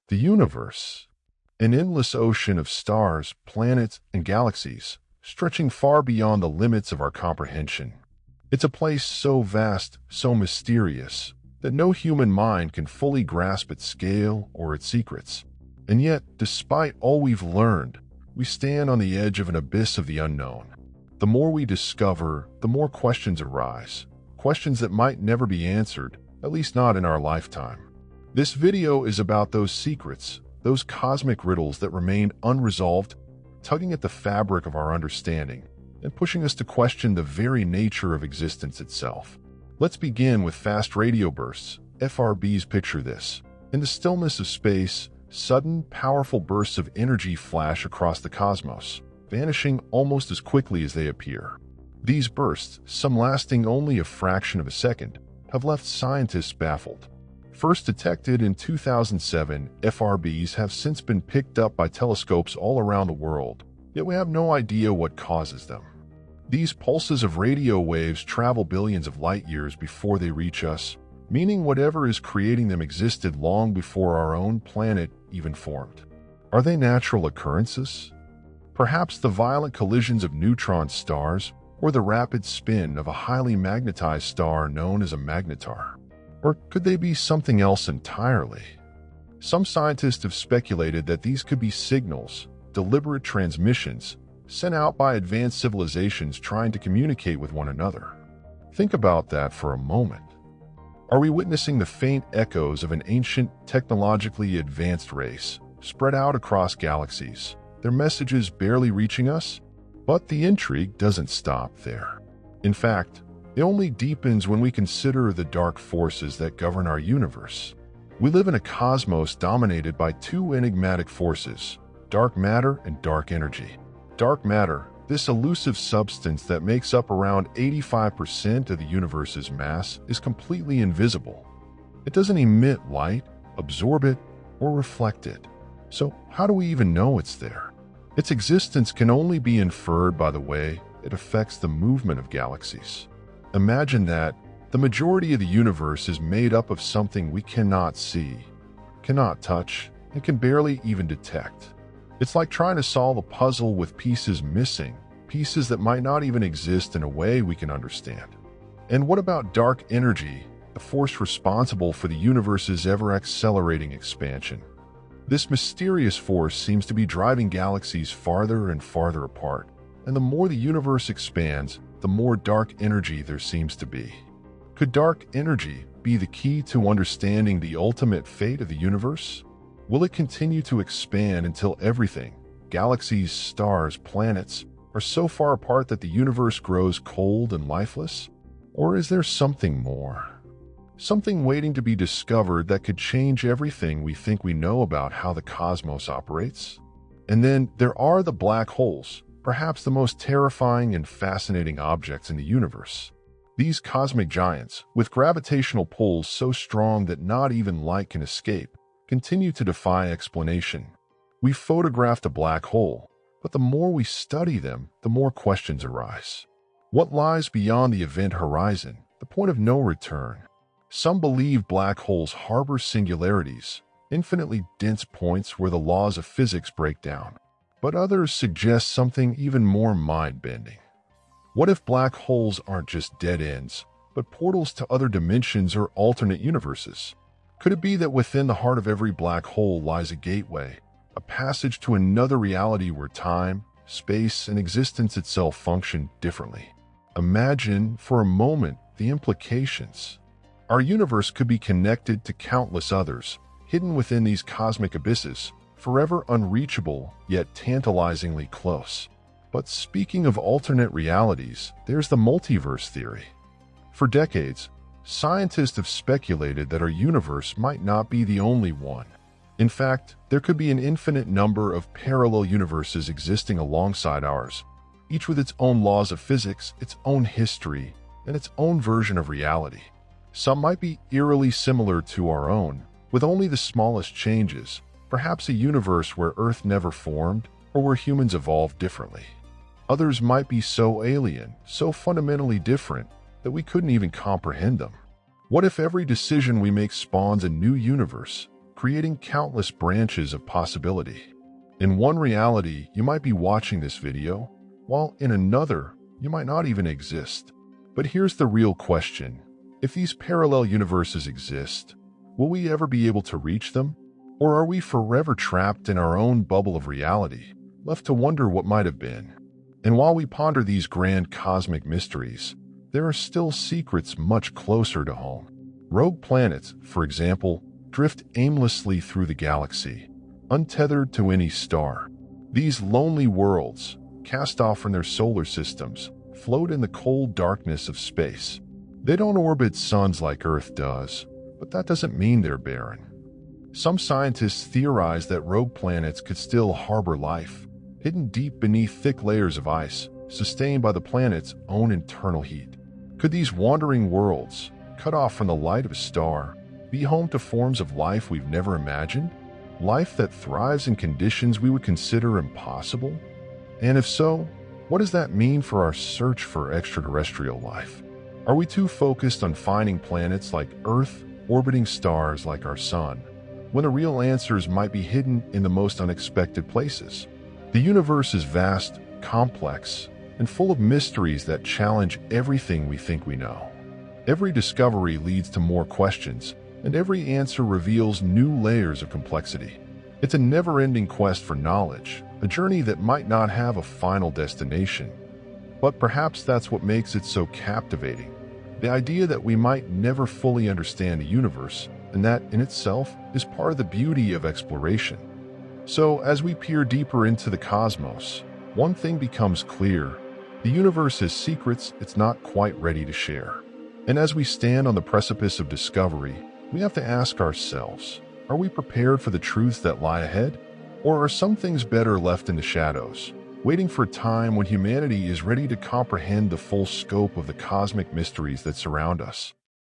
The universe, an endless ocean of stars, planets, and galaxies, stretching far beyond the limits of our comprehension. It's a place so vast, so mysterious, that no human mind can fully grasp its scale or its secrets. And yet, despite all we've learned, we stand on the edge of an abyss of the unknown. The more we discover, the more questions arise, questions that might never be answered, at least not in our lifetime. This video is about those secrets, those cosmic riddles that remain unresolved, tugging at the fabric of our understanding and pushing us to question the very nature of existence itself. Let's begin with fast radio bursts, FRBs. Picture this. In the stillness of space, sudden, powerful bursts of energy flash across the cosmos, vanishing almost as quickly as they appear. These bursts, some lasting only a fraction of a second, have left scientists baffled. First detected in 2007, FRBs have since been picked up by telescopes all around the world, yet we have no idea what causes them. These pulses of radio waves travel billions of light years before they reach us, meaning whatever is creating them existed long before our own planet even formed. Are they natural occurrences? Perhaps the violent collisions of neutron stars or the rapid spin of a highly magnetized star known as a magnetar. Or could they be something else entirely? Some scientists have speculated that these could be signals, deliberate transmissions, sent out by advanced civilizations trying to communicate with one another. Think about that for a moment. Are we witnessing the faint echoes of an ancient, technologically advanced race, spread out across galaxies, their messages barely reaching us? But the intrigue doesn't stop there. In fact, it only deepens when we consider the dark forces that govern our universe. We live in a cosmos dominated by two enigmatic forces, dark matter and dark energy. Dark matter, this elusive substance that makes up around 85% of the universe's mass, is completely invisible. It doesn't emit light, absorb it, or reflect it. So how do we even know it's there? Its existence can only be inferred by the way it affects the movement of galaxies. Imagine that the majority of the universe is made up of something we cannot see, cannot touch, and can barely even detect. It's like trying to solve a puzzle with pieces missing, pieces that might not even exist in a way we can understand. And what about dark energy, the force responsible for the universe's ever-accelerating expansion? This mysterious force seems to be driving galaxies farther and farther apart, and the more the universe expands, the more dark energy there seems to be. Could dark energy be the key to understanding the ultimate fate of the universe? Will it continue to expand until everything, galaxies, stars, planets, are so far apart that the universe grows cold and lifeless? Or is there something more? Something waiting to be discovered that could change everything we think we know about how the cosmos operates? And then there are the black holes, perhaps the most terrifying and fascinating objects in the universe. These cosmic giants, with gravitational pulls so strong that not even light can escape, continue to defy explanation. We photographed a black hole, but the more we study them, the more questions arise. What lies beyond the event horizon, the point of no return? Some believe black holes harbor singularities, infinitely dense points where the laws of physics break down. But others suggest something even more mind-bending. What if black holes aren't just dead ends, but portals to other dimensions or alternate universes? Could it be that within the heart of every black hole lies a gateway, a passage to another reality where time, space, and existence itself function differently? Imagine, for a moment, the implications. Our universe could be connected to countless others, hidden within these cosmic abysses, forever unreachable, yet tantalizingly close. But speaking of alternate realities, there's the multiverse theory. For decades, scientists have speculated that our universe might not be the only one. In fact, there could be an infinite number of parallel universes existing alongside ours, each with its own laws of physics, its own history, and its own version of reality. Some might be eerily similar to our own, with only the smallest changes, perhaps a universe where Earth never formed or where humans evolved differently. Others might be so alien, so fundamentally different, that we couldn't even comprehend them. What if every decision we make spawns a new universe, creating countless branches of possibility. In one reality, you might be watching this video, while in another, you might not even exist. But here's the real question. If these parallel universes exist, will we ever be able to reach them? Or are we forever trapped in our own bubble of reality, left to wonder what might have been? And while we ponder these grand cosmic mysteries, there are still secrets much closer to home. Rogue planets, for example, drift aimlessly through the galaxy, untethered to any star. These lonely worlds, cast off from their solar systems, float in the cold darkness of space. They don't orbit suns like Earth does, but that doesn't mean they're barren. Some scientists theorize that rogue planets could still harbor life, hidden deep beneath thick layers of ice, sustained by the planet's own internal heat. Could these wandering worlds, cut off from the light of a star, be home to forms of life we've never imagined? Life that thrives in conditions we would consider impossible? And if so, what does that mean for our search for extraterrestrial life? Are we too focused on finding planets like Earth orbiting stars like our Sun, when the real answers might be hidden in the most unexpected places? The universe is vast, complex, and full of mysteries that challenge everything we think we know. Every discovery leads to more questions, and every answer reveals new layers of complexity. It's a never-ending quest for knowledge, a journey that might not have a final destination. But perhaps that's what makes it so captivating. The idea that we might never fully understand the universe, and that in itself is part of the beauty of exploration. So, as we peer deeper into the cosmos, one thing becomes clear: the universe has secrets it's not quite ready to share. And as we stand on the precipice of discovery, we have to ask ourselves, are we prepared for the truths that lie ahead? Or are some things better left in the shadows, waiting for a time when humanity is ready to comprehend the full scope of the cosmic mysteries that surround us?